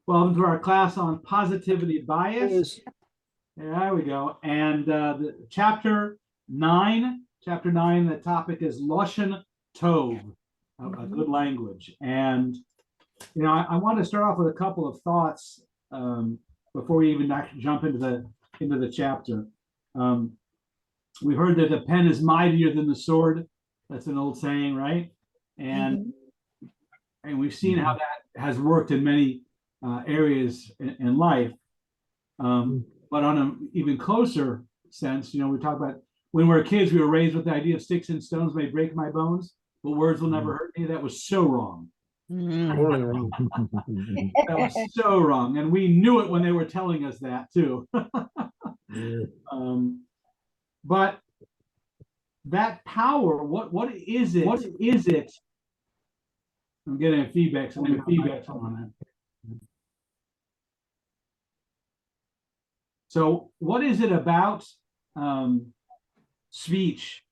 Welcome to our class on positivity bias. Is There we go. And the chapter nine, the topic is Lashon Tov, a good language. And I want to start off with a couple of thoughts before we even actually jump into the chapter. We heard that the pen is mightier than the sword. That's an old saying, right? And we've seen how that has worked in many areas in life. But on an even closer sense, we talk about when we were kids, we were raised with the idea of sticks and stones may break my bones, but words will never hurt me. That was so wrong. totally wrong. That was so wrong. And we knew it when they were telling us that too. But that power, what is it? What is it? I'm getting a feedback. So I'm getting feedback on that. So what is it about speech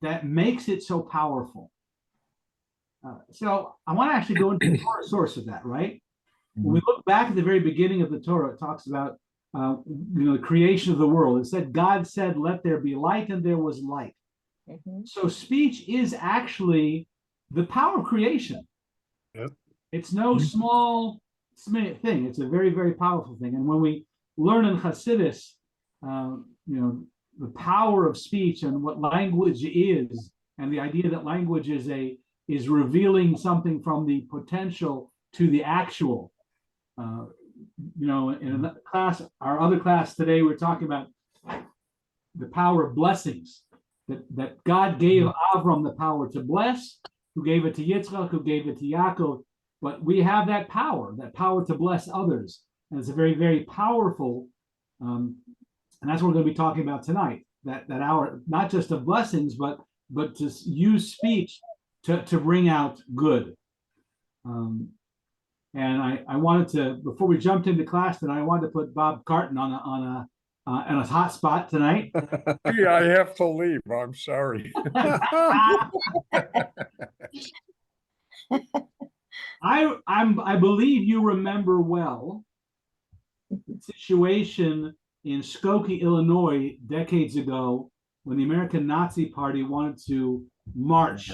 that makes it so powerful? So I want to actually go into the source of that, right? When we look back at the very beginning of the Torah, it talks about the creation of the world. It said, God said, let there be light, and there was light. So speech is actually the power of creation. Yep. It's no small thing. It's a very, very powerful thing. And when we learn in Hasidus, the power of speech and what language is, and the idea that language is revealing something from the potential to the actual. In a class, our other class today, we're talking about the power of blessings. That God gave Avram the power to bless, who gave it to Yitzchak, who gave it to Yaakov. But we have that power to bless others. And it's a very, very powerful, and that's what we're going to be talking about tonight. That hour, not just of blessings, but to use speech to bring out good. And I wanted to, before we jumped into class tonight, I wanted to put Bob Carton on a hot spot tonight. Yeah, I have to leave. I'm sorry. I believe you remember well the situation in Skokie, Illinois, decades ago, when the American Nazi Party wanted to march.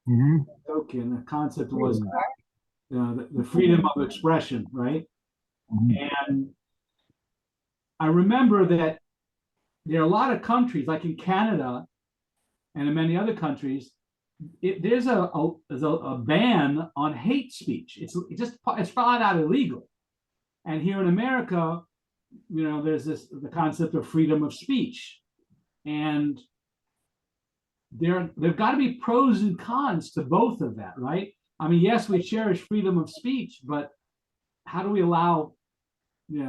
Skokie, and the concept was the freedom of expression, right? And I remember that there are a lot of countries, like in Canada and in many other countries, there's a ban on hate speech. It's flat out illegal. And here in America, there's the concept of freedom of speech, and there've got to be pros and cons to both of that, right? I mean, yes, we cherish freedom of speech, but how do we allow,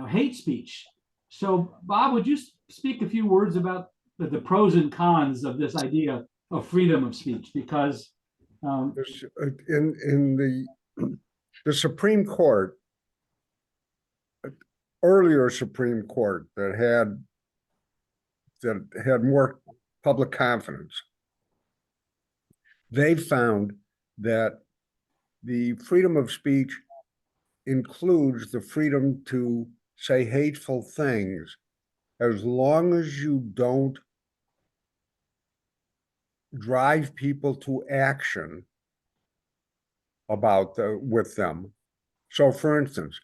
hate speech? So, Bob, would you speak a few words about the pros and cons of this idea of freedom of speech? Because in the Supreme Court, earlier Supreme Court that had more public confidence, they found that the freedom of speech includes the freedom to say hateful things, as long as you don't drive people to action with them. So, for instance,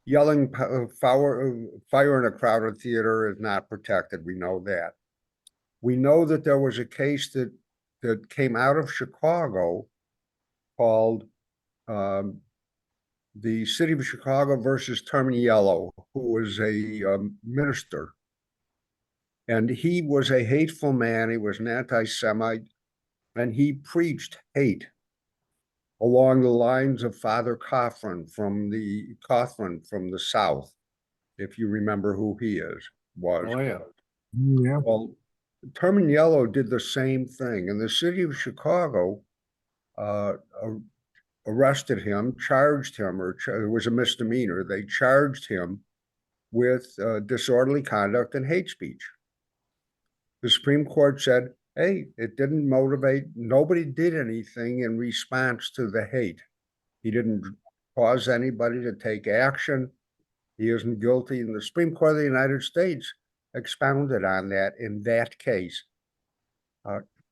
yelling fire in a crowded theater is not protected. We know that. We know that there was a case that came out of Chicago called the City of Chicago versus Terminiello, who was a minister. And he was a hateful man. He was an anti-Semite, and he preached hate along the lines of Father Cothran from the South, if you remember who he was. Oh, yeah. Yeah. Well, Terminiello did the same thing, and the City of Chicago arrested him, charged him, it was a misdemeanor. They charged him with disorderly conduct and hate speech. The Supreme Court said, hey, it didn't motivate, nobody did anything in response to the hate. He didn't cause anybody to take action, he isn't guilty. And the Supreme Court of the United States expounded on that in that case.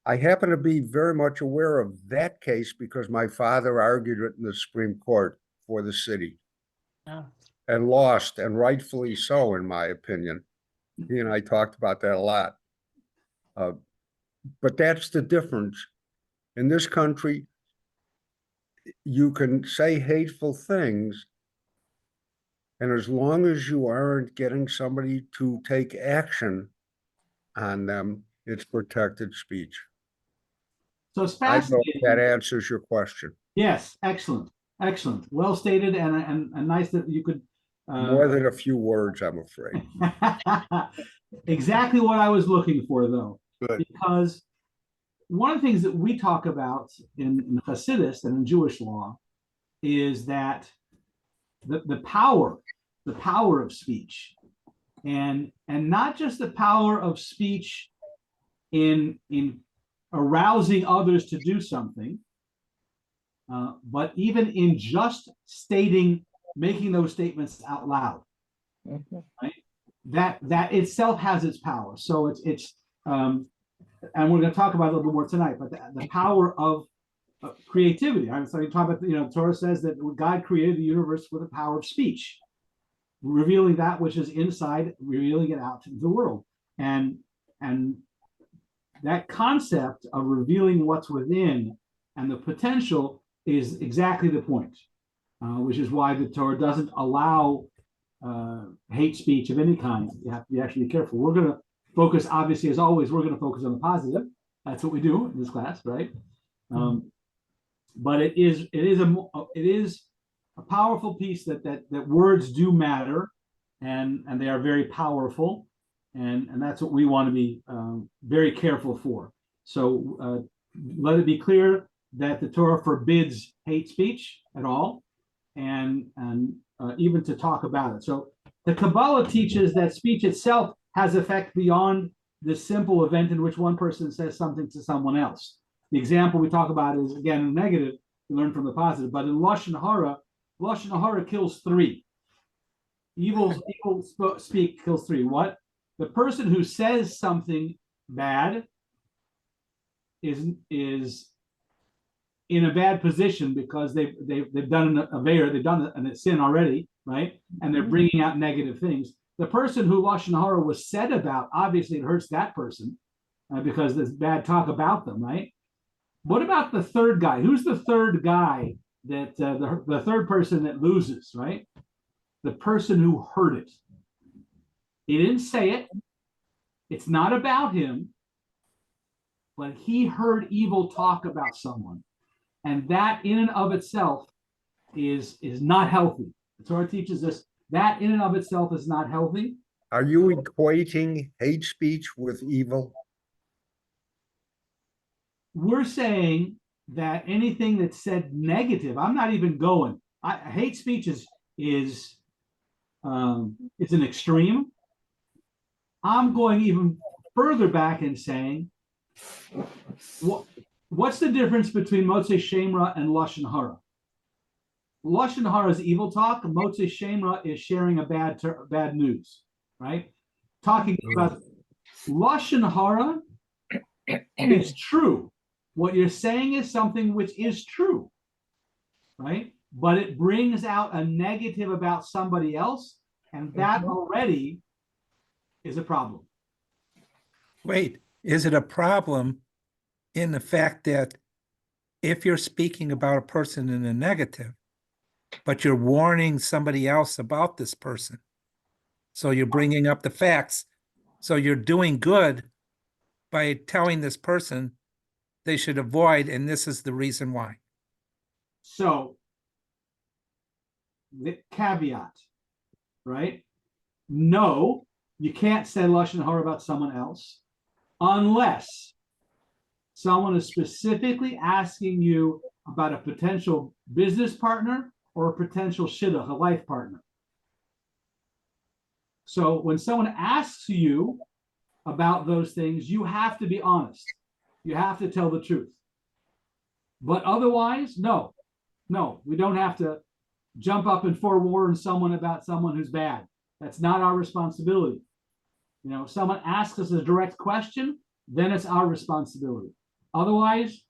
I happen to be very much aware of that case because my father argued it in the Supreme Court for the city. Yeah. And lost, and rightfully so, in my opinion. He and I talked about that a lot. But that's the difference. In this country, you can say hateful things, and as long as you aren't getting somebody to take action on them, it's protected speech. So it's I hope fascinating. that answers your question. Yes, excellent, excellent, well stated, and nice that you could. More than a few words, I'm afraid. Exactly what I was looking for, though. Good. Because one of the things that we talk about in Hasidus and in Jewish law is that the power of speech, and not just the power of speech in arousing others to do something, but even in just making those statements out loud, right? That itself has its power. So it's and we're going to talk about it a little bit more tonight. But the power of creativity. So you talk about, the Torah says that God created the universe with the power of speech, revealing that which is inside, revealing it out to the world, and that concept of revealing what's within and the potential is exactly the point, which is why the Torah doesn't allow hate speech of any kind. You have to actually be careful. We're going to focus, obviously, as always, we're going to focus on the positive. That's what we do in this class, right? But it is a powerful piece that words do matter, and they are very powerful, and that's what we want to be very careful for. So let it be clear that the Torah forbids hate speech at all, and even to talk about it. So the Kabbalah teaches that speech itself has effect beyond the simple event in which one person says something to someone else. The example we talk about is, again, negative, we learn from the positive, but in Lashon Hara kills 3. Evil speak kills 3. What? The person who says something bad is in a bad position because they've done an aveir, they've done a sin already, right? And they're bringing out negative things. The person who Lashon Hara was said about, obviously it hurts that person because there's bad talk about them, right? What about the third guy? Who's the third guy that the third person that loses, right? The person who heard it. He didn't say it. It's not about him, but he heard evil talk about someone. And that in and of itself is not healthy. The Torah teaches us that in and of itself is not healthy. Are you equating hate speech with evil? We're saying that anything that's said negative, I'm not even going. Hate speech is an extreme. I'm going even further back and saying, what's the difference between Motzei Shemra and Lashon Hara? Lashon Hara is evil talk. Motzei Shemra is sharing a bad news, right? Talking about Lashon Hara is true. What you're saying is something which is true, right? But it brings out a negative about somebody else, and that already is a problem. Wait, is it a problem in the fact that if you're speaking about a person in a negative, but you're warning somebody else about this person, so you're bringing up the facts, so you're doing good by telling this person they should avoid, and this is the reason why. So, the caveat, right? No, you can't say Lashon Hara about someone else unless someone is specifically asking you about a potential business partner or a potential shidduch, a life partner. So when someone asks you about those things, you have to be honest. You have to tell the truth. But otherwise, no, we don't have to jump up and forewarn someone about someone who's bad. That's not our responsibility. You know, if someone asks us a direct question, then it's our responsibility. Otherwise,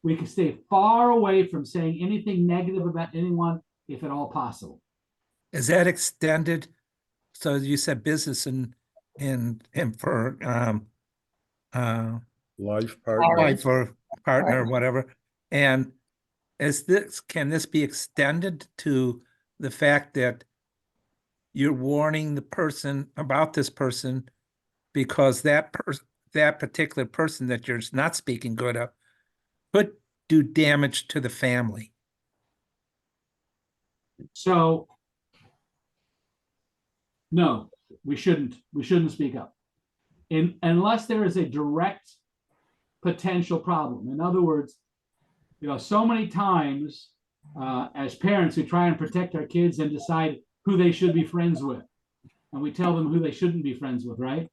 we can stay far away from saying anything negative about anyone, if at all possible. Is that extended? So you said business and for Life partner. wife or partner or whatever. And can this be extended to the fact that you're warning the person about this person because that particular person that you're not speaking good of could do damage to the family? So, no, we shouldn't. We shouldn't speak up, unless there is a direct potential problem. In other words, you know, so many times as parents, we try and protect our kids and decide who they should be friends with, and we tell them who they shouldn't be friends with. Right?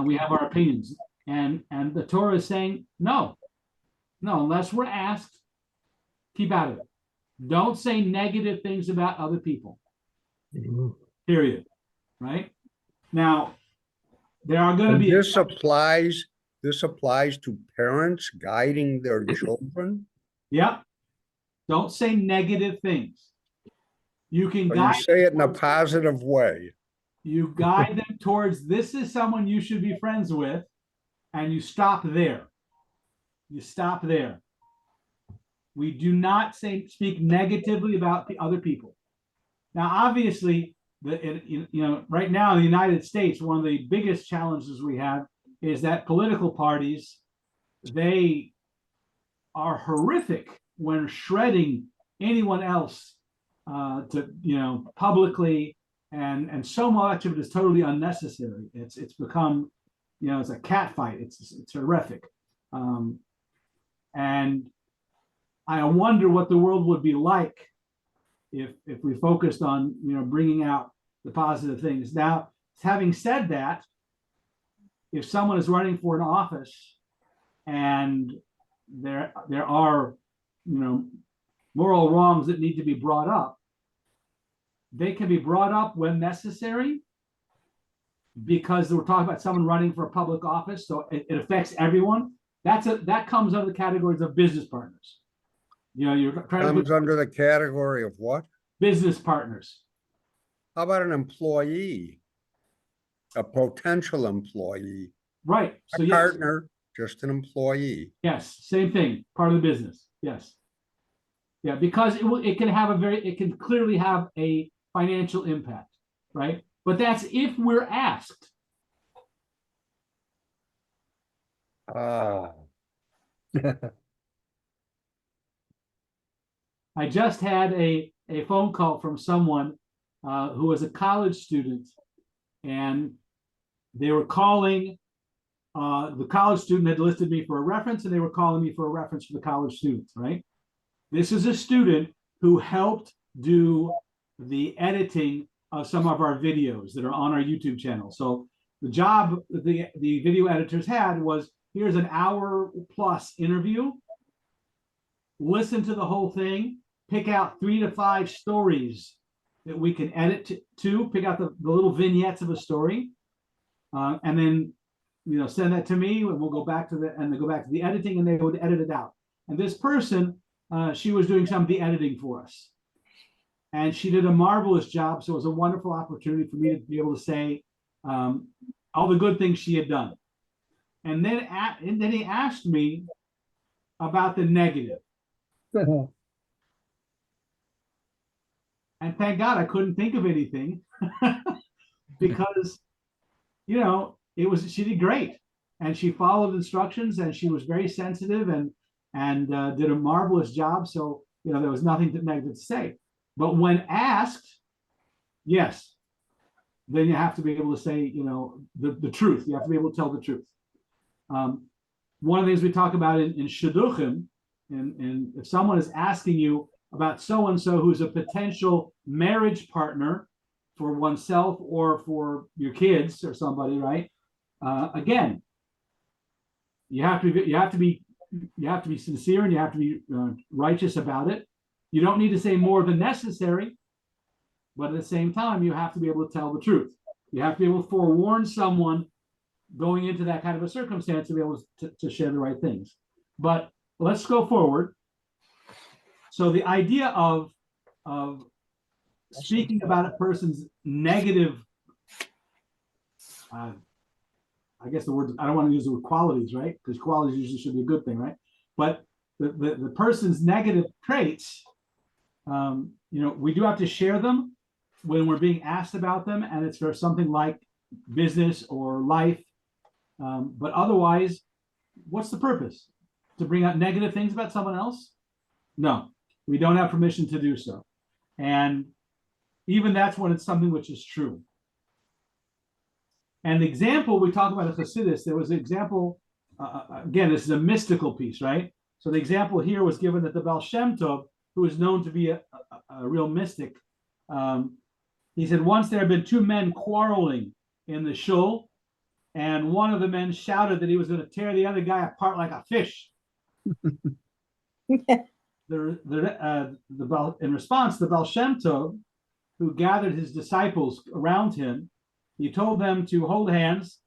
We have our opinions, and the Torah is saying no, unless we're asked, keep out of it. Don't say negative things about other people. Period. Right? Now, there are going to be This applies to parents guiding their children. Yep. Don't say negative things. You can But you guide say it in a positive way. you guide them towards this is someone you should be friends with, and you stop there. You stop there. We do not speak negatively about the other people. Now, obviously, right now in the United States, one of the biggest challenges we have is that political parties, they are horrific when shredding anyone else publicly, and so much of it is totally unnecessary. It's become, it's a cat fight. It's horrific, and I wonder what the world would be like if we focused on bringing out the positive things. Now, having said that, if someone is running for an office and there are moral wrongs that need to be brought up, they can be brought up when necessary, because we're talking about someone running for a public office, so it affects everyone. That comes under the categories of business partners. You're trying to Comes under the category of what? business partners. How about an employee? A potential employee? Right. So A yes, partner, just an employee. yes, same thing, part of the business. Yes. Yeah, because it can clearly have a financial impact, right? But that's if we're asked. Ah. I just had a phone call from someone who was a college student, and they were calling. The college student had listed me for a reference, and they were calling me for a reference for the college students, right? This is a student who helped do the editing of some of our videos that are on our YouTube channel. So the job that the video editors had was, here's an hour plus interview. Listen to the whole thing, pick out 3 to 5 stories that we can edit to pick out the little vignettes of a story, and then send that to me, and we'll go back to the editing, and they would edit it out. And this person, she was doing some of the editing for us, and she did a marvelous job. So it was a wonderful opportunity for me to be able to say all the good things she had done. And then he asked me about the negative. And thank God I couldn't think of anything because, she did great, and she followed instructions, and she was very sensitive and did a marvelous job. So, there was nothing negative to say. But when asked, yes, then you have to be able to say, the truth. You have to be able to tell the truth. One of the things we talk about in shidduchim, and if someone is asking you about so-and-so who's a potential marriage partner for oneself or for your kids or somebody, right? Again, you have to be sincere, and you have to be righteous about it. You don't need to say more than necessary, but at the same time, you have to be able to tell the truth. You have to be able to forewarn someone going into that kind of a circumstance to be able to share the right things. But let's go forward. So the idea of speaking about a person's negative, I guess the word, I don't want to use the word qualities, right? Because qualities usually should be a good thing, right? But the person's negative traits, we do have to share them when we're being asked about them, and it's for something like business or life. But otherwise, what's the purpose? To bring out negative things about someone else? No, we don't have permission to do so. And even that's when it's something which is true. And the example we talk about in Chassidus, there was an example, again, this is a mystical piece, right? So the example here was given that the Baal Shem Tov, who is known to be a real mystic, he said once there had been two men quarreling in the shul, and one of the men shouted that he was going to tear the other guy apart like a fish. In response, the Baal Shem Tov, who gathered his disciples around him, he told them to hold hands,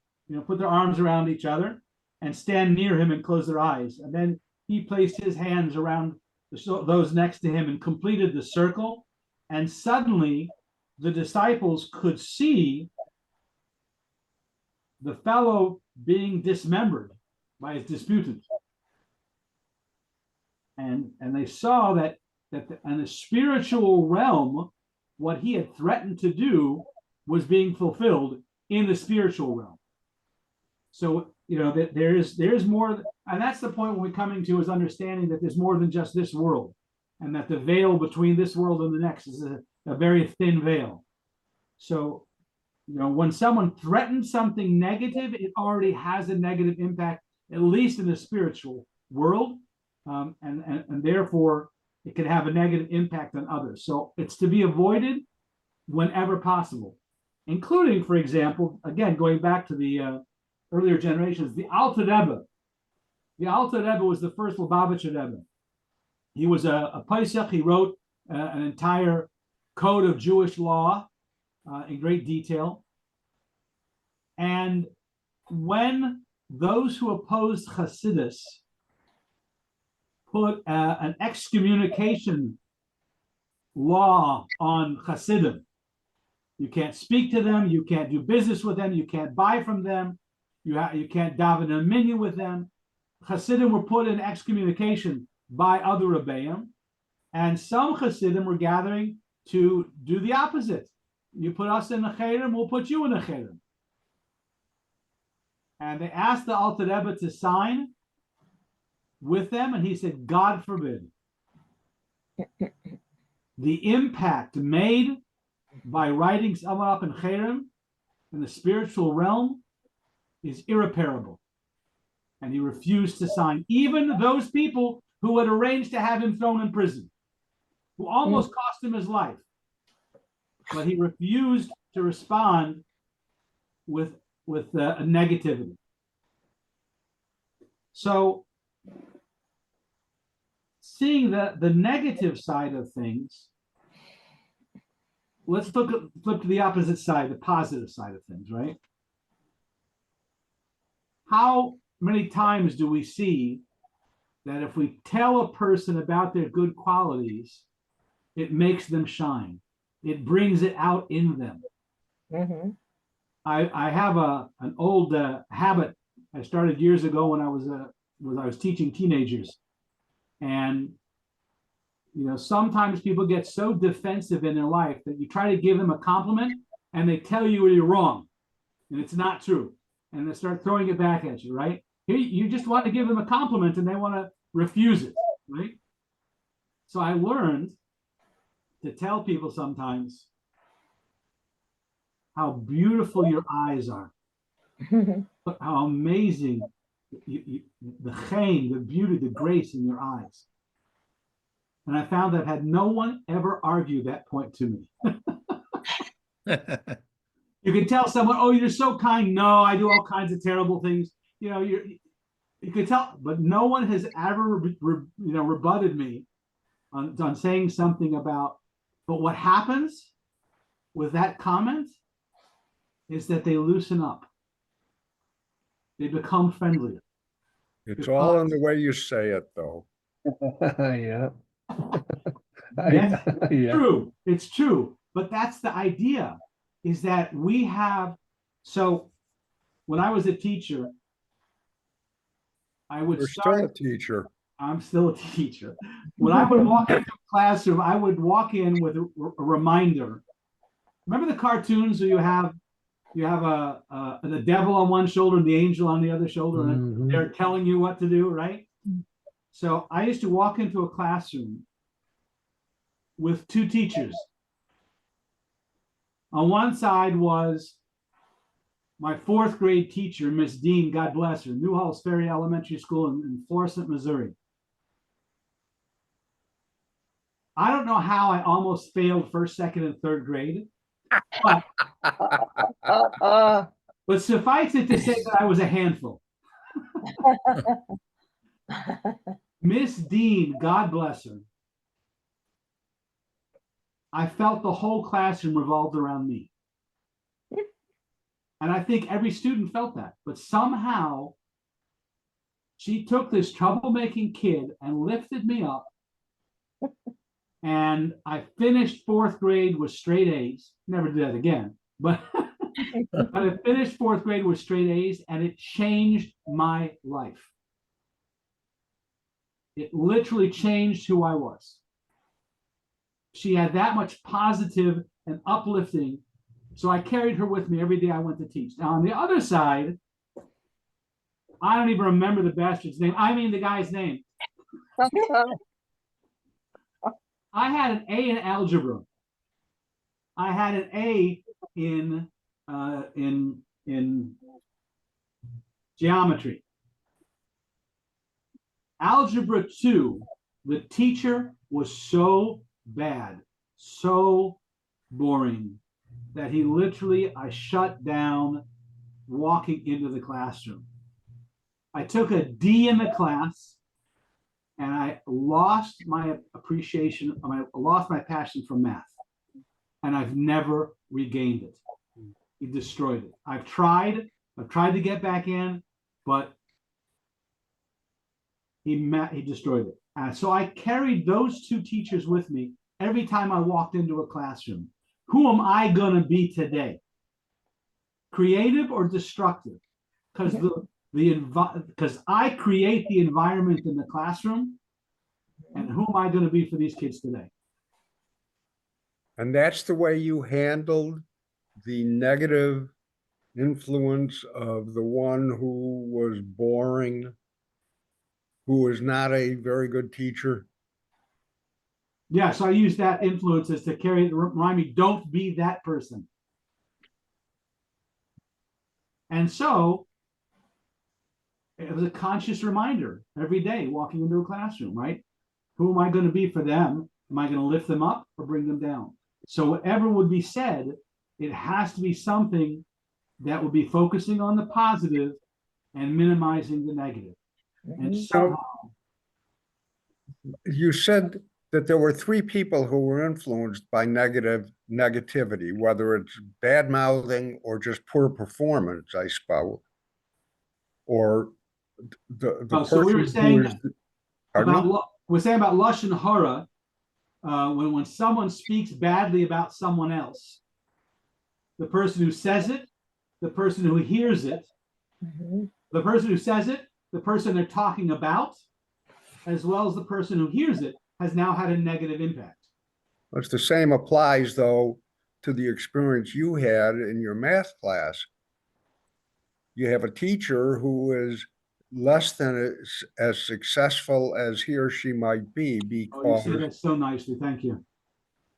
put their arms around each other and stand near him and close their eyes. And then he placed his hands around those next to him and completed the circle. And suddenly the disciples could see the fellow being dismembered by his disputants. And they saw that in the spiritual realm, what he had threatened to do was being fulfilled in the spiritual realm. So, that there's more, and that's the point when we're coming to is understanding that there's more than just this world, and that the veil between this world and the next is a very thin veil. So, when someone threatens something negative, it already has a negative impact, at least in the spiritual world, and therefore it can have a negative impact on others. So it's to be avoided whenever possible, including, for example, again, going back to the earlier generations, the Alter Rebbe. The Alter Rebbe was the first Lubavitcher Rebbe. He was a Pesach. He wrote an entire code of Jewish law in great detail. And when those who opposed Hasidus put an excommunication law on Hasidim, you can't speak to them, you can't do business with them, you can't buy from them, you can't daven a minyan with them. Hasidim were put in excommunication by other Rebbeim, and some Hasidim were gathering to do the opposite. You put us in a cherem, we'll put you in a cherem. And they asked the Alter Rebbe to sign with them, and he said, God forbid. The impact made by writing someone up in cherem, in the spiritual realm, is irreparable. And he refused to sign. Even those people who had arranged to have him thrown in prison, who almost cost him his life. But he refused to respond with a negativity. So, seeing the negative side of things, let's flip to the opposite side, the positive side of things, right? How many times do we see that if we tell a person about their good qualities, it makes them shine? It brings it out in them. Mm-hmm. I have an old habit I started years ago when I was teaching teenagers, and sometimes people get so defensive in their life that you try to give them a compliment and they tell you you're wrong, and it's not true, and they start throwing it back at you. Right? You just want to give them a compliment and they want to refuse it. Right? So I learned to tell people sometimes how beautiful your eyes are, how amazing the chain, the beauty, the grace in your eyes. And I found that had no one ever argued that point to me. You can tell someone, oh, you're so kind. No, I do all kinds of terrible things. You could tell, but no one has ever rebutted me on saying something about, but what happens with that comment is that they loosen up. They become friendlier. It's all in the way you say it, though. Yeah. Yes, Yeah. true. It's true. But that's the idea, is that we have, so when I was a teacher, I would You're start, still a teacher. I'm still a teacher. When I would walk into a classroom, I would walk in with a reminder. Remember the cartoons where you have the devil on one shoulder and the angel on the other shoulder, and Mhm. they're telling you what to do, right? So I used to walk into a classroom with two teachers. On one side was my fourth grade teacher, Miss Dean, God bless her, Newhalls Ferry Elementary School in Florissant, Missouri. I don't know how I almost failed first, second, and third grade, but, but suffice it to say that I was a handful. Miss Dean, God bless her, I felt the whole classroom revolved around me. And I think every student felt that, but somehow she took this troublemaking kid and lifted me up. And I finished fourth grade with straight A's. Never did that again, but I finished fourth grade with straight A's, and it changed my life. It literally changed who I was. She had that much positive and uplifting. So I carried her with me every day I went to teach. Now, on the other side, I don't even remember the bastard's name. I mean, the guy's name. I had an A in algebra. I had an A in geometry. Algebra 2, the teacher was so bad, so boring, that he literally, I shut down walking into the classroom. I took a D in the class, and I lost my appreciation, I lost my passion for math, and I've never regained it. He destroyed it. I've tried to get back in, but he destroyed it. So I carried those two teachers with me every time I walked into a classroom. Who am I going to be today? Creative or destructive? Because because I create the environment in the classroom, and who am I going to be for these kids today? And that's the way you handled the negative influence of the one who was boring, who was not a very good teacher. Yeah, so I use that influence as to remind me, don't be that person. And so it was a conscious reminder every day walking into a classroom, right? Who am I going to be for them? Am I going to lift them up or bring them down? So whatever would be said, it has to be something that would be focusing on the positive and minimizing the negative. And somehow, You said that there were three people who were influenced by negativity, whether it's bad mouthing or just poor performance, I suppose, or the so we were person saying who is, pardon me? about we're saying about Lashon hara, when someone speaks badly about someone else, the person who says it, the person who hears it, the person who says it, the person they're talking about, as well as the person who hears it, has now had a negative impact. It's the same applies, though, to the experience you had in your math class. You have a teacher who is less than as successful as he or she might be Oh, you said because, that so nicely. Thank you.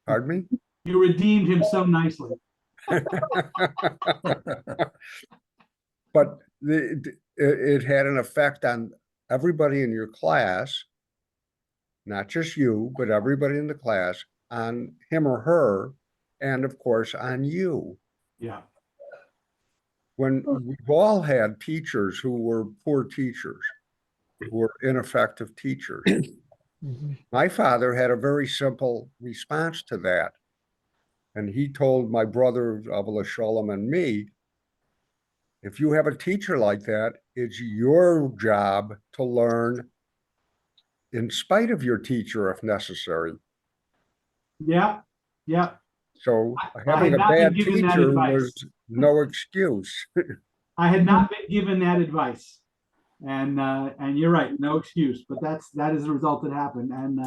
pardon me? You redeemed him so nicely. But it had an effect on everybody in your class, not just you, but everybody in the class, on him or her, and of course on you. Yeah. When we've all had teachers who were poor teachers, who were ineffective teachers. My father had a very simple response to that. And he told my brother of Lashon and me, if you have a teacher like that, it's your job to learn in spite of your teacher if necessary. Yeah, yeah. So I having had a not been bad given that teacher was advice. no excuse. I had not been given that advice, and you're right, no excuse. But that is the result that happened, and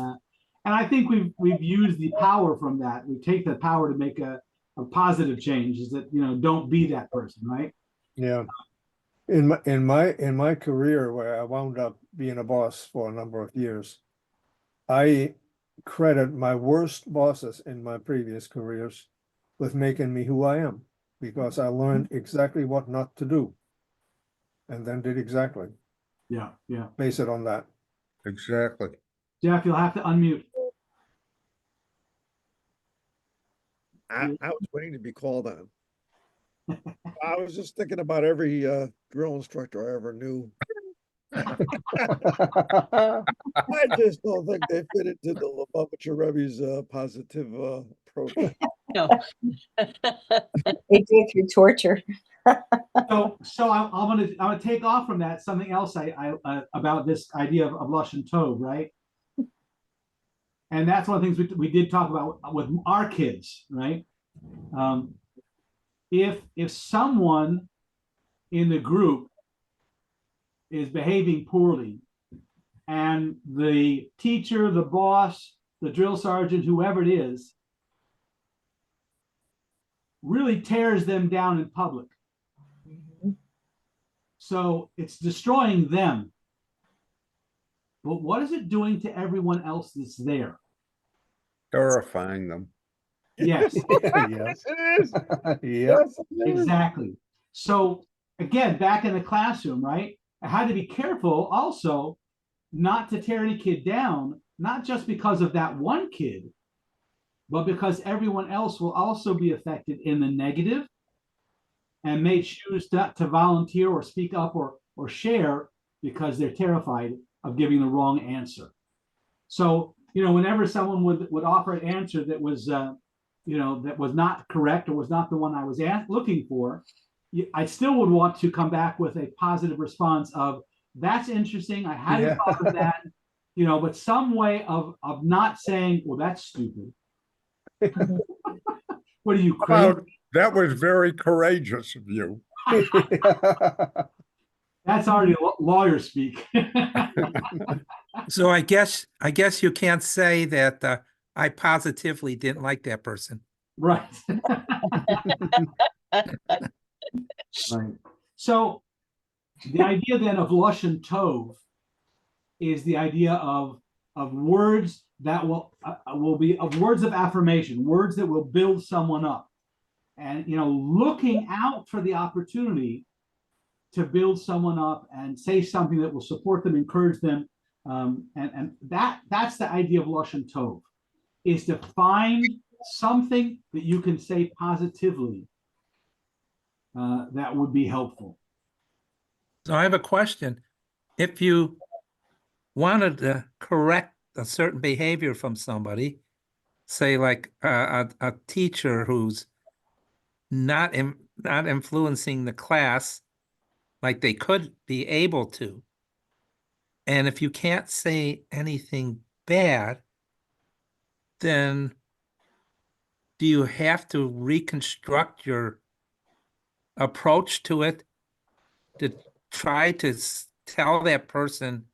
I think we've used the power from that. We take the power to make a positive change. Is that don't be that person, right? Yeah. In my career where I wound up being a boss for a number of years, I credit my worst bosses in my previous careers with making me who I am, because I learned exactly what not to do. And then did exactly, Yeah, yeah. base it on that. Exactly. Jeff, you'll have to unmute. I was waiting to be called on. I was just thinking about every drill instructor I ever knew. I just don't think they fit into the Lubavitcher Rebbe's positive approach. No. They do it through torture. So I'm gonna take off from that something else I about this idea of Lashon Tov, right? And that's one of the things we did talk about with our kids, right? If someone in the group is behaving poorly, and the teacher, the boss, the drill sergeant, whoever it is, really tears them down in public. So it's destroying them. But what is it doing to everyone else that's there? Terrifying them. Yes, Yes. It is. Yep. Yes, it is. exactly. So again, back in the classroom, right? I had to be careful also not to tear any kid down, not just because of that one kid, but because everyone else will also be affected in the negative and may choose not to volunteer or speak up or share because they're terrified of giving the wrong answer. So, whenever someone would offer an answer that was, that was not correct or was not the one I was looking for, I still would want to come back with a positive response of, that's interesting. I hadn't thought of that, but some way of not saying, well, that's stupid. What are you, crazy? That was very courageous of you. That's already lawyer speak. So I guess you can't say that I positively didn't like that person. Right. Right. So the idea then of Lashon Tov is the idea of words that will be of words of affirmation, words that will build someone up, and looking out for the opportunity to build someone up and say something that will support them, encourage them, and that's the idea of Lashon Tov, is to find something that you can say positively that would be helpful. So I have a question. If you wanted to correct a certain behavior from somebody, say like a teacher who's not influencing the class like they could be able to, and if you can't say anything bad, then do you have to reconstruct your approach to it to try to tell that person,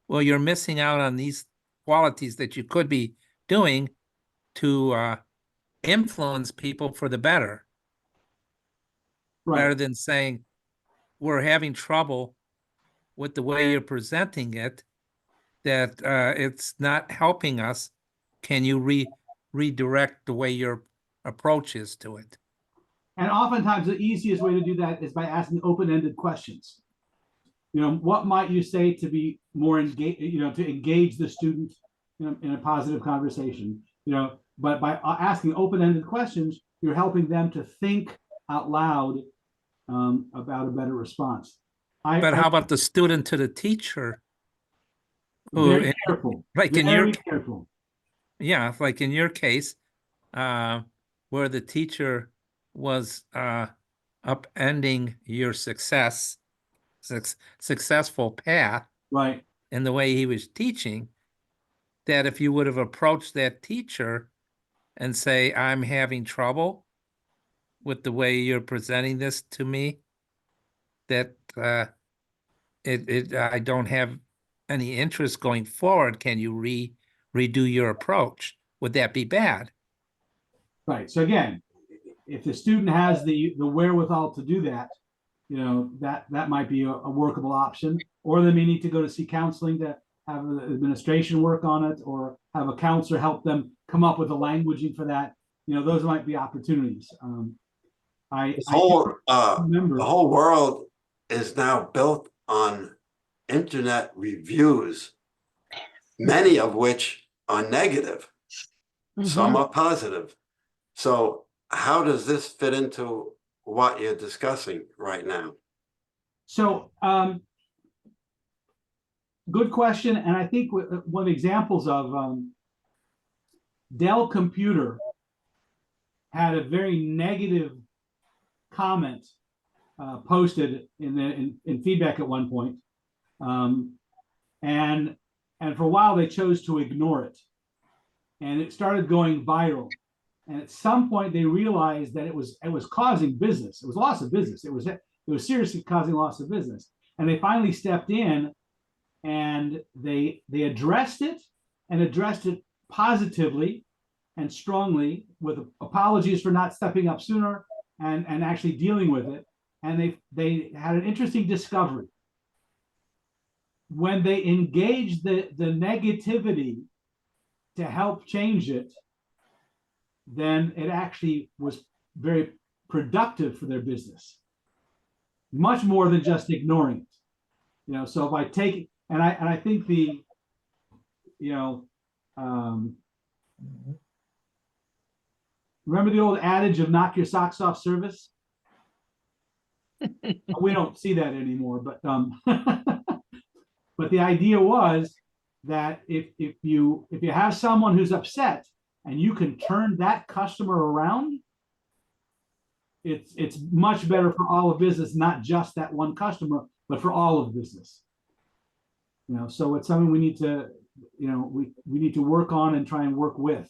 well, you're missing out on these qualities that you could be doing to influence people for the better, rather than saying, we're having trouble with the way you're presenting it, that it's not helping us. Can you redirect the way your approach is to it? And oftentimes the easiest way to do that is by asking open-ended questions. What might you say to be more engaged, to engage the student in a positive conversation, but by asking open-ended questions, you're helping them to think out loud about a better response. But how about the student to the teacher? who, Very careful. like in Very your, careful. yeah, like in your case, where the teacher was upending your successful path Right. in the way he was teaching, that if you would have approached that teacher and say, I'm having trouble with the way you're presenting this to me, that I don't have any interest going forward. Can you redo your approach? Would that be bad? Right. So again, if the student has the wherewithal to do that, you know, that might be a workable option, or they may need to go to see counseling to have the administration work on it, or have a counselor help them come up with the languaging for that. You know, those might be opportunities. I remember the whole world is now built on internet reviews, many of which are negative, some are positive. So how does this fit into what you're discussing right now? So, good question. And I think one of the examples of Dell Computer had a very negative comment posted in feedback at one point. And for a while they chose to ignore it. And it started going viral. And at some point they realized that it was causing business. It was loss of business. It was seriously causing loss of business. And they finally stepped in and they addressed it, and addressed it positively and strongly, with apologies for not stepping up sooner and actually dealing with it. And they had an interesting discovery. When they engaged the negativity to help change it, then it actually was very productive for their business, much more than just ignoring it. You know, so if I take, and I think the, you know, remember the old adage of knock your socks off service? We don't see that anymore, but but the idea was that if you have someone who's upset and you can turn that customer around, it's much better for all of business, not just that one customer, but for all of business. You know, so it's something we need to, you know, we need to work on and try and work with,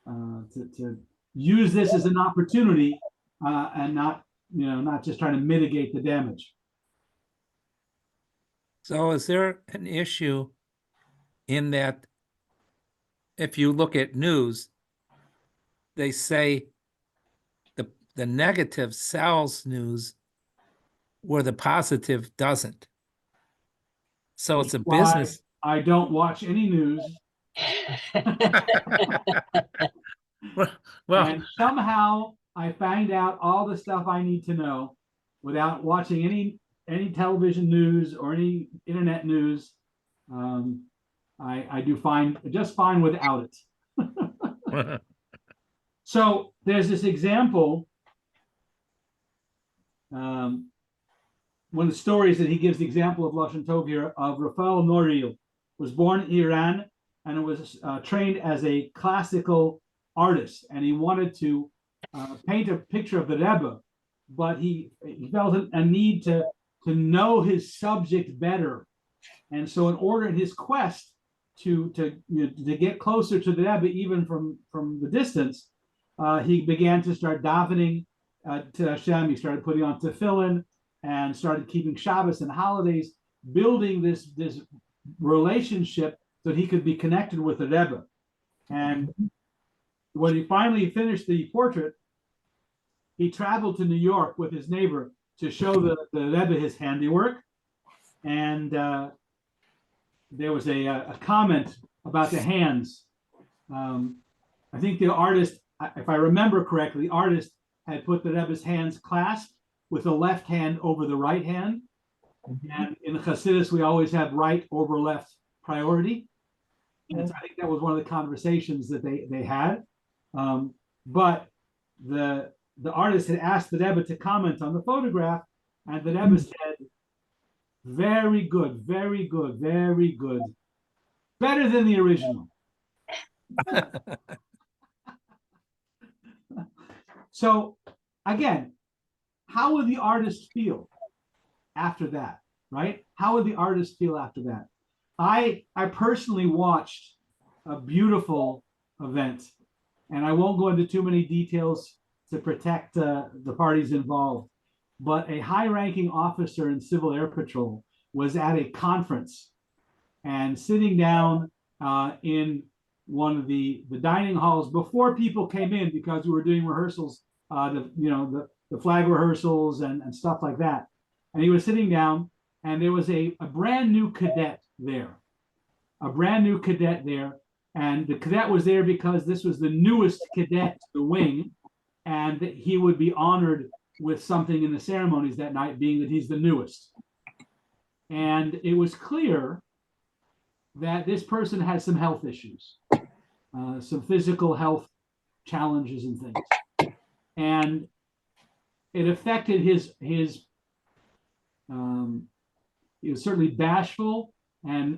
to use this as an opportunity, and not, you know, not just trying to mitigate the damage. So is there an issue in that if you look at news, they say the negative sells news where the positive doesn't? So it's a business. I don't watch any news. Well, And somehow I find out all the stuff I need to know without watching any television news or any internet news. I do fine, just fine without it. So there's this example. One of the stories that he gives the example of Lashon Tov here, of Rafael Noril, was born in Iran and was trained as a classical artist, and he wanted to paint a picture of the Rebbe, but he felt a need to know his subject better, and so in order, in his quest to get closer to the Rebbe, even from the distance, he began to start davening to Hashem. He started putting on tefillin and started keeping Shabbos and holidays, building this relationship so that he could be connected with the Rebbe. And when he finally finished the portrait, he traveled to New York with his neighbor to show the Rebbe his handiwork. And there was a comment about the hands. I think the artist, if I remember correctly, the artist had put the Rebbe's hands clasped with the left hand over the right hand. And in the Hasidus, we always have right over left priority. And so I think that was one of the conversations that they had. But the artist had asked the Rebbe to comment on the photograph, and the Rebbe said, very good, very good, very good. Better than the original. So again, how would the artist feel after that, right? How would the artist feel after that? I personally watched a beautiful event, and I won't go into too many details to protect the parties involved, but a high-ranking officer in Civil Air Patrol was at a conference and sitting down in one of the dining halls before people came in, because we were doing rehearsals, the flag rehearsals and stuff like that. And he was sitting down, and there was a brand new cadet there, and the cadet was there because this was the newest cadet to the wing, and he would be honored with something in the ceremonies that night, being that he's the newest. And it was clear that this person had some health issues, some physical health challenges and things, and it affected his. He was certainly bashful and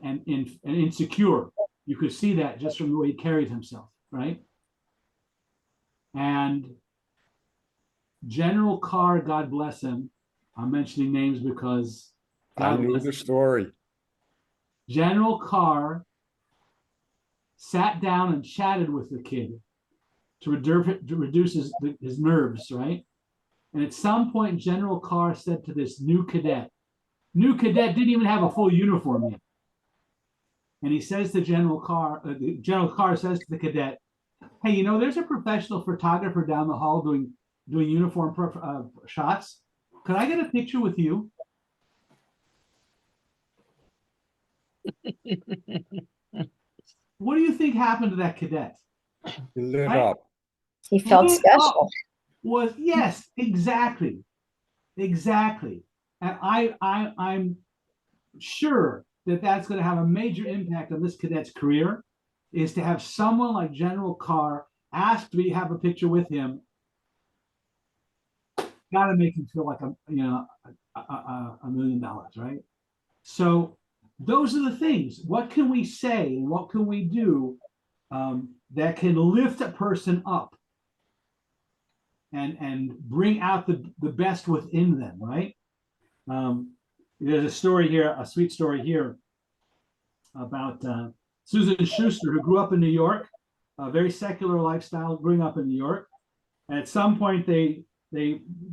insecure. You could see that just from the way he carried himself, right? And General Carr, God bless him. I'm mentioning names because I knew the story. General Carr sat down and chatted with the kid to reduce his nerves, right? And at some point, General Carr said to this new cadet didn't even have a full uniform yet. And he says to General Carr says to the cadet, "Hey, there's a professional photographer down the hall doing uniform shots. Could I get a picture with you?" What do you think happened to that cadet? He lit Right? up. He felt Lit special. up. Yes, exactly. And I'm sure that that's going to have a major impact on this cadet's career, is to have someone like General Carr ask me to have a picture with him. Got to make him feel like $1 million, right? So those are the things. What can we say? What can we do that can lift a person up and bring out the best within them, right? There's a story here, a sweet story here about Susan Schuster, who grew up in New York, a very secular lifestyle, growing up in New York. And at some point, they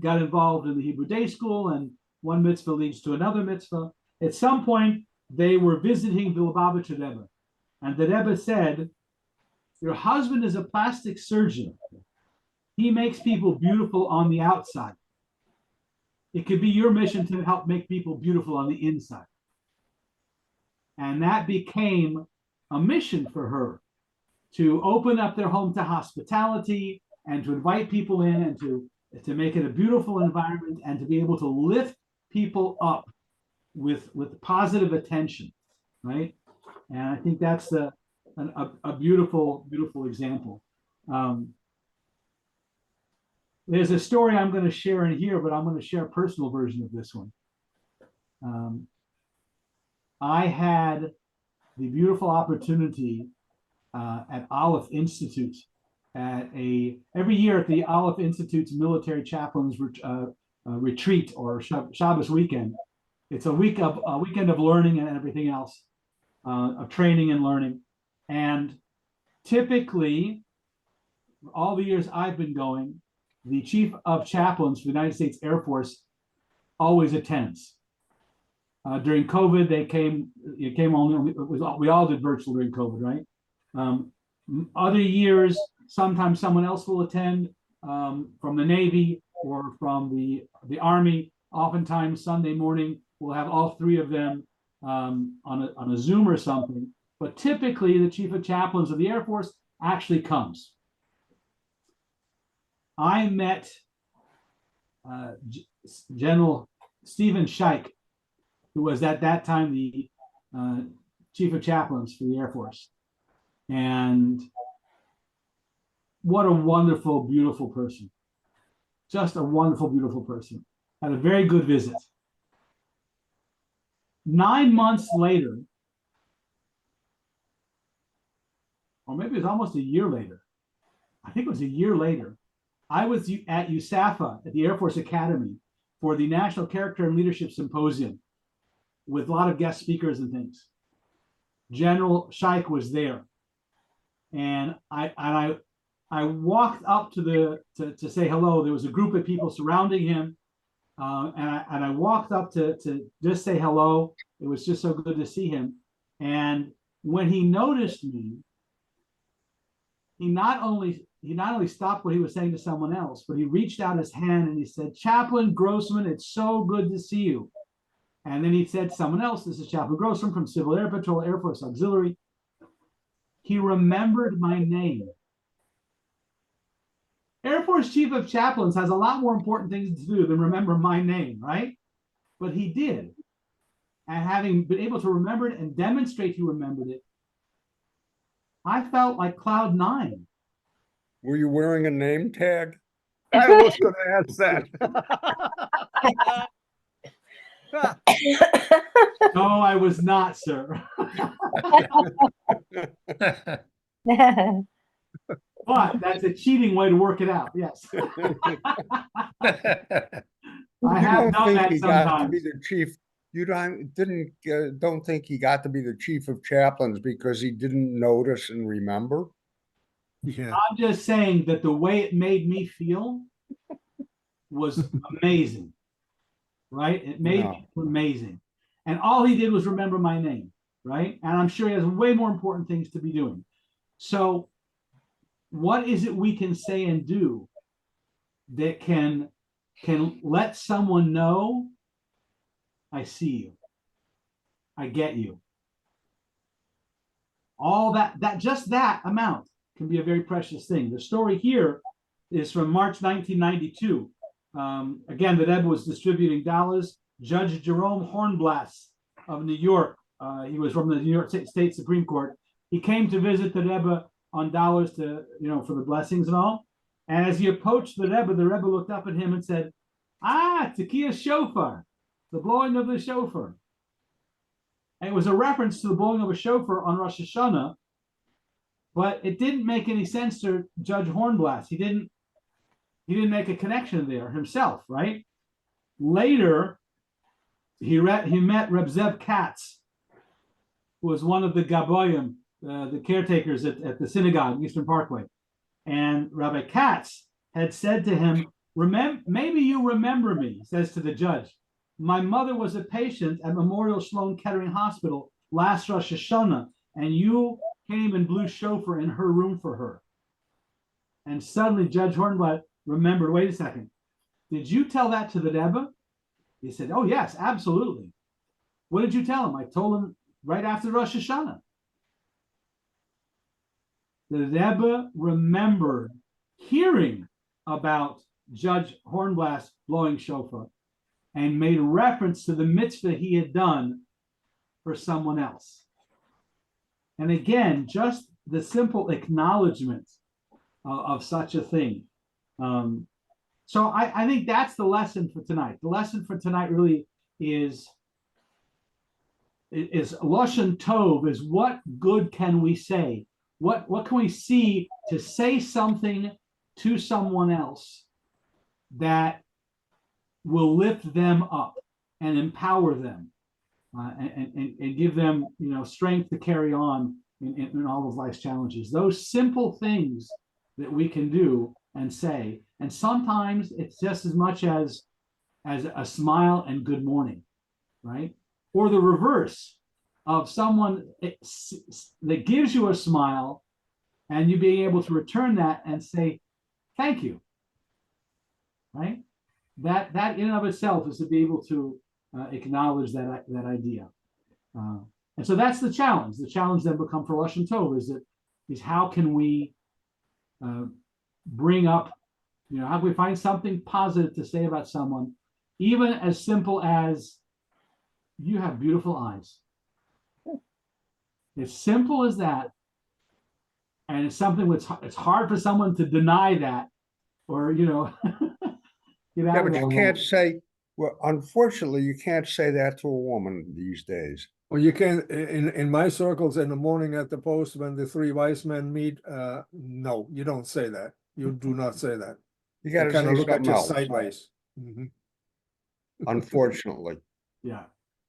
got involved in the Hebrew day school, and one mitzvah leads to another mitzvah. At some point, they were visiting the Lubavitcher Rebbe, and the Rebbe said, "Your husband is a plastic surgeon. He makes people beautiful on the outside. It could be your mission to help make people beautiful on the inside." And that became a mission for her, to open up their home to hospitality and to invite people in and to make it a beautiful environment and to be able to lift people up with positive attention, right? And I think that's a beautiful, beautiful example. There's a story I'm going to share in here, but I'm going to share a personal version of this one. I had the beautiful opportunity at Aleph Institute every year at the Aleph Institute's military chaplains retreat, or Shabbos weekend. It's a weekend of learning and everything else, of training and learning. And typically, all the years I've been going, the chief of chaplains for the United States Air Force always attends. During COVID, we all did virtual during COVID, right? Other years, sometimes someone else will attend from the Navy or from the Army. Oftentimes, Sunday morning, we'll have all three of them on a Zoom or something. But typically, the chief of chaplains of the Air Force actually comes. I met General Stephen Scheich, who was at that time the chief of chaplains for the Air Force. And what a wonderful, beautiful person. Just a wonderful, beautiful person. Had a very good visit. 9 months later, or maybe it was almost a year later. I think it was a year later. I was at USAFA at the Air Force Academy for the National Character and Leadership Symposium with a lot of guest speakers and things. General Scheich was there, and I walked up to say hello. There was a group of people surrounding him, and I walked up to just say hello. It was just so good to see him. And when he noticed me, he not only stopped what he was saying to someone else, but he reached out his hand and he said, "Chaplain Grossman, it's so good to see you." And then he said to someone else, "This is Chaplain Grossman from Civil Air Patrol, Air Force Auxiliary." He remembered my name. Air Force Chief of Chaplains has a lot more important things to do than remember my name, right? But he did. And having been able to remember it and demonstrate he remembered it, I felt like cloud nine. Were you wearing a name tag? I was going to ask that. No, I was not, sir. But that's a cheating way to work it out. Yes. I have done that he got to sometimes. be the chief. You don't think he got to be the chief of chaplains because he didn't notice and remember? Yeah. I'm just saying that the way it made me feel was amazing, right? It made me feel amazing. And all he did was remember my name, right? And I'm sure he has way more important things to be doing. So what is it we can say and do that can let someone know, I see you, I get you? All that just that amount can be a very precious thing. The story here is from March 1992. Again, the Rebbe was distributing dollars. Judge Jerome Hornblass of New York, he was from the New York State Supreme Court. He came to visit the Rebbe on dollars to, for the blessings and all. And as he approached the Rebbe looked up at him and said, "Ah, Tekiah shofar, the blowing of the shofar." And it was a reference to the blowing of a shofar on Rosh Hashanah, but it didn't make any sense to Judge Hornblass. He didn't make a connection there himself, right? Later, he met Reb Zev Katz, who was one of the Gaboyim, the caretakers at the synagogue, Eastern Parkway. And Rabbi Katz had said to him, maybe you remember me, he says to the judge. My mother was a patient at Memorial Sloan Kettering Hospital last Rosh Hashanah, and you came and blew shofar in her room for her. And suddenly Judge Hornblatt remembered, wait a second, did you tell that to the Rebbe? He said, oh yes, absolutely. What did you tell him? I told him right after Rosh Hashanah. The Rebbe remembered hearing about Judge Hornblatt blowing shofar and made reference to the mitzvah he had done for someone else. And again, just the simple acknowledgement of such a thing. So I think that's the lesson for tonight. The lesson for tonight really is Lashon Tov, is what good can we say? What can we see to say something to someone else that will lift them up and empower them and give them strength to carry on in all of life's challenges. Those simple things that we can do and say, and sometimes it's just as much as a smile and good morning, right? Or the reverse of someone that gives you a smile and you being able to return that and say thank you, right? That in and of itself is to be able to acknowledge that idea. And so that's the challenge. The challenge then become for Lashon Tov is how can we bring up, how can we find something positive to say about someone, even as simple as you have beautiful eyes. As simple as that. And it's something that's it's hard for someone to deny that, or get out Yeah, of but that you can't say, well, unfortunately, you can't say that to a woman these days. Well, you can, in my circles in the morning at the post, when the three wise men meet, no, you don't say that. You do not say that. You They gotta kind say of look at something you else, sideways. Mhm. unfortunately. Yeah.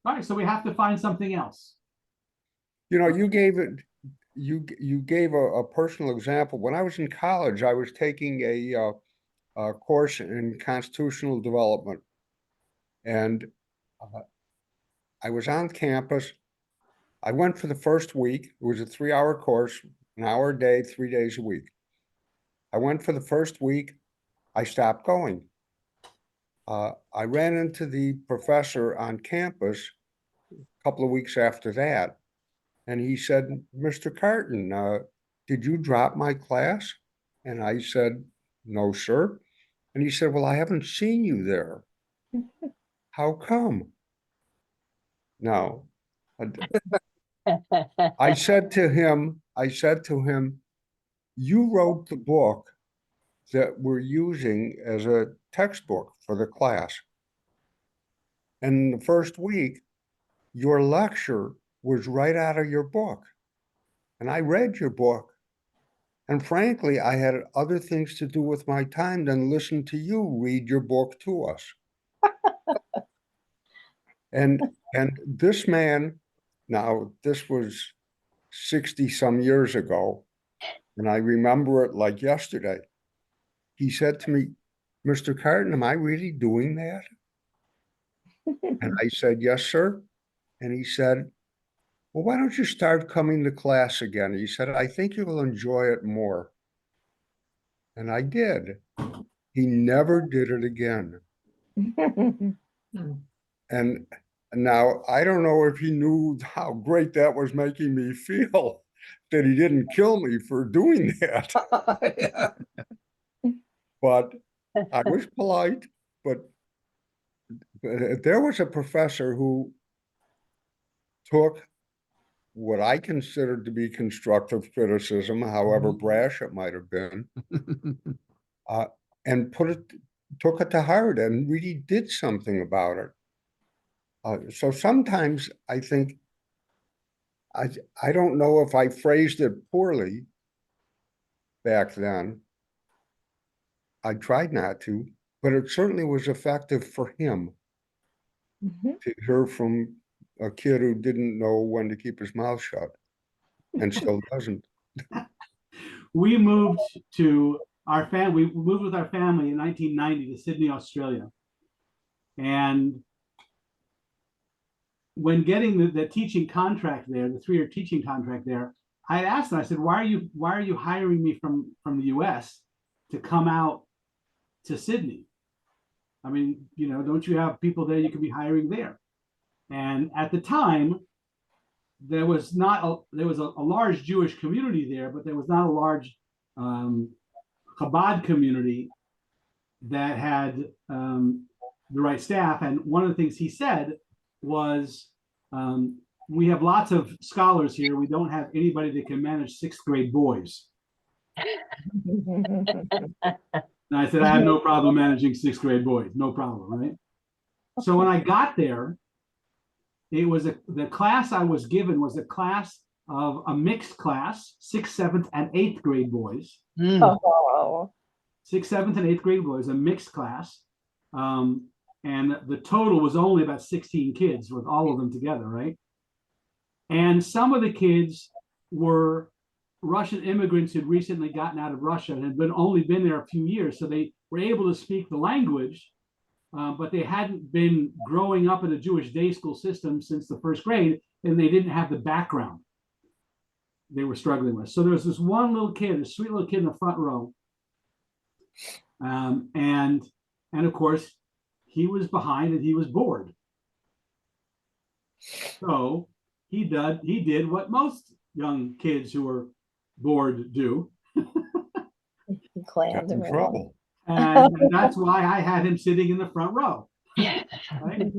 All right, so we have to find something else. You know, you gave it, you gave a personal example. When I was in college, I was taking a course in constitutional development. And I was on campus. I went for the first week. It was a 3-hour course, an hour a day, 3 days a week. I went for the first week. I stopped going. I ran into the professor on campus a couple of weeks after that. And he said, Mr. Carton, did you drop my class? And I said, no, sir. And he said, well, I haven't seen you there. How come? No. I said to him, you wrote the book that we're using as a textbook for the class. And the first week, your lecture was right out of your book. And I read your book. And frankly, I had other things to do with my time than listen to you read your book to us. And this man, now this was 60 some years ago, and I remember it like yesterday. He said to me, Mr. Carton, am I really doing that? And I said, yes, sir. And he said, well, why don't you start coming to class again? He said, I think you'll enjoy it more. And I did. He never did it again. And now I don't know if he knew how great that was making me feel that he didn't kill me for doing that. But I was polite, but there was a professor who took what I considered to be constructive criticism, however brash it might have been, and took it to heart and really did something about it. So sometimes I think, I don't know if I phrased it poorly back then. I tried not to, but it certainly was effective for him to hear from a kid who didn't know when to keep his mouth shut and still doesn't. We moved to our family. We moved with our family in 1990 to Sydney, Australia. And when getting the teaching contract there, the 3-year teaching contract there, I asked them, I said, why are you hiring me from the US to come out to Sydney? I mean, you know, don't you have people there you could be hiring there? And at the time, there was a large Jewish community there, but there was not a large Chabad community that had the right staff. And one of the things he said was, we have lots of scholars here. We don't have anybody that can manage 6th grade boys. And I said, I have no problem managing 6th grade boys, no problem, right? So when I got there, it was the class I was given was a class of a mixed class, 6th, 7th, and 8th grade boys. Oh, 6th, 7th, and 8th grade boys, a mixed class. And the total was only about 16 kids with all of them together, right? And some of the kids were Russian immigrants who'd recently gotten out of Russia and had only been there a few years. So they were able to speak the language, but they hadn't been growing up in a Jewish day school system since the 1st grade, and they didn't have the background they were struggling with. So there was this one little kid, a sweet little kid in the front row. And of course, he was behind and he was bored. So he did what most young kids who are bored do. clans In around. trouble. And that's why I had him sitting in the front row. Right?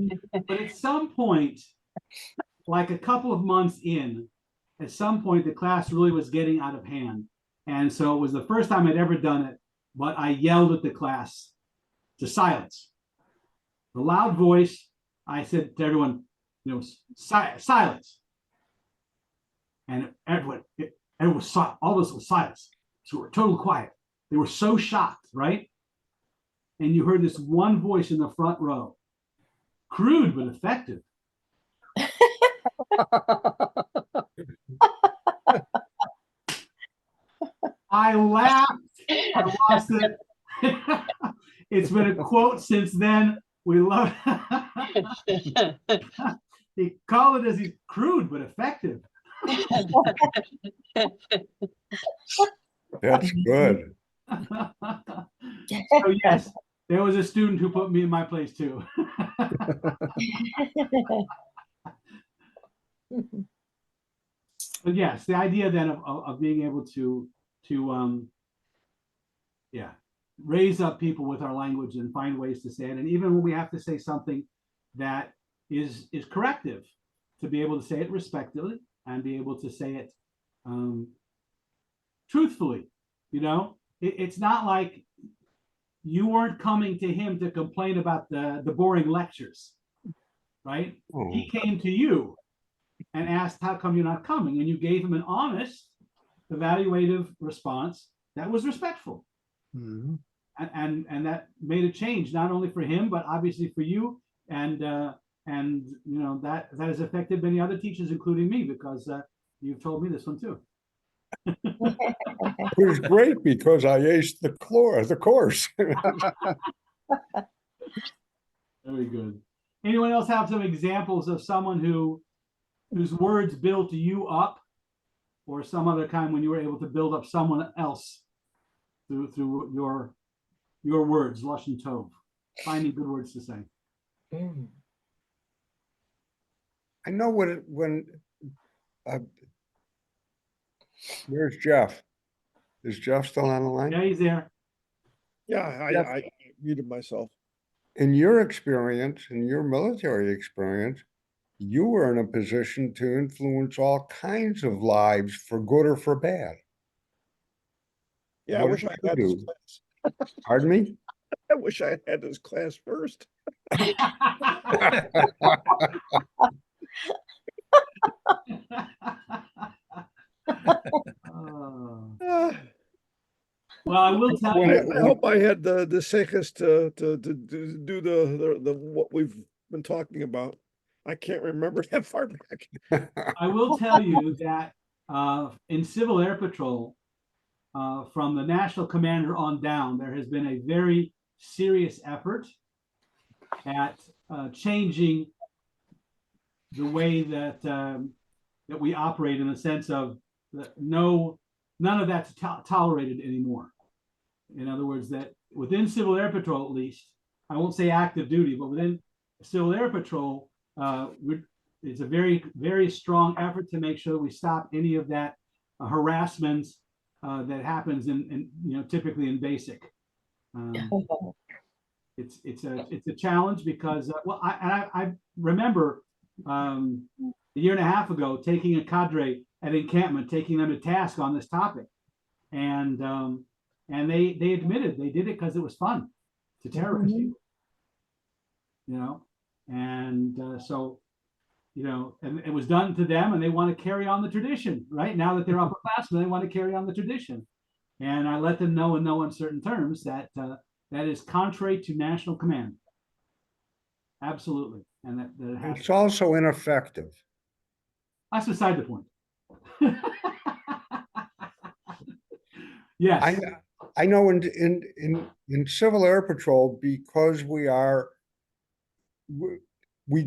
But at some point, like a couple of months in, at some point, the class really was getting out of hand. And so it was the first time I'd ever done it, but I yelled at the class to silence. The loud voice, I said to everyone, there was silence, and everyone, it was all this was silence. So we're total quiet. They were so shocked, right? And you heard this one voice in the front row, crude but effective. I laughed. I lost it. It's been a quote since then. We love he called it as he's crude but effective. That's good. So yes, there was a student who put me in my place too. But yes, the idea then of being able to yeah, raise up people with our language and find ways to say it, and even when we have to say something that is corrective, to be able to say it respectfully and be able to say it truthfully. You know, it's not like you weren't coming to him to complain about the boring lectures, right? Oh. He came to you and asked, how come you're not coming? And you gave him an honest, evaluative response that was respectful. Mhm. And that made a change, not only for him, but obviously for you. And you know, that has affected many other teachers, including me, because you've told me this one too. It was great because I aced the course. Very good. Anyone else have some examples of someone whose words built you up, or some other kind when you were able to build up someone else through your words, Lashon Tov, finding good words to say? I know when where's Jeff? Is Jeff still on the line? Yeah, he's there. Yeah, Yep. I muted myself. In your experience, in your military experience, you were in a position to influence all kinds of lives for good or for bad. Yeah, I What wish did I you had this do? class. Pardon me? I wish I had this class first. Oh. Ah, Well, I will tell When you. it- I hope I had the seiches to do the what we've been talking about. I can't remember that far back. I will tell you that in Civil Air Patrol, from the national commander on down, there has been a very serious effort at changing the way that that we operate, in the sense of none of that's tolerated anymore. In other words, that within Civil Air Patrol, at least, I won't say active duty, but within Civil Air Patrol, it's a very, very strong effort to make sure that we stop any of that harassment that happens in you know, typically in basic. It's a challenge because well, I remember a year and a half ago taking a cadre at encampment, taking them to task on this topic, and they admitted they did it because it was fun to terrorize people, you know, and so, you know, and it was done to them, and they want to carry on the tradition. Right now that they're upperclassmen, they want to carry on the tradition, and I let them know in no uncertain terms that that is contrary to national command. Absolutely, and that it has. It's also ineffective. That's beside the point. Yes. I know in Civil Air Patrol, because we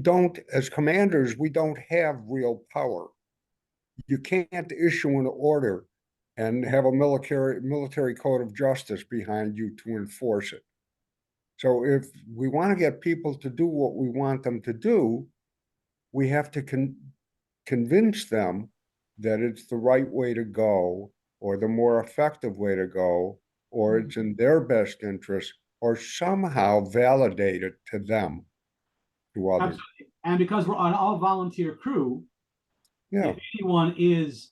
don't, as commanders, we don't have real power. You can't issue an order and have a military code of justice behind you to enforce it. So if we want to get people to do what we want them to do, we have to convince them that it's the right way to go, or the more effective way to go, or it's in their best interest, or somehow validate it to them, to others. Absolutely. And because we're an all volunteer crew, Yeah, if anyone is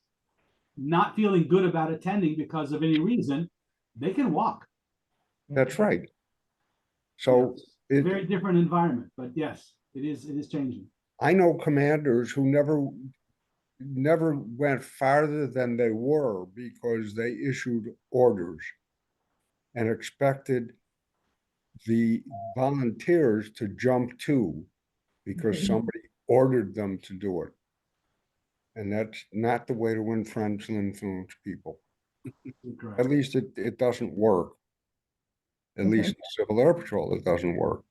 not feeling good about attending because of any reason, they can walk. that's right. So It's a very different environment, but yes, it is changing. I know commanders who never went farther than they were because they issued orders and expected the volunteers to jump to because somebody ordered them to do it. And that's not the way to win friends and influence people. Correct. At least it doesn't work. At least in Civil Air Patrol, it doesn't work.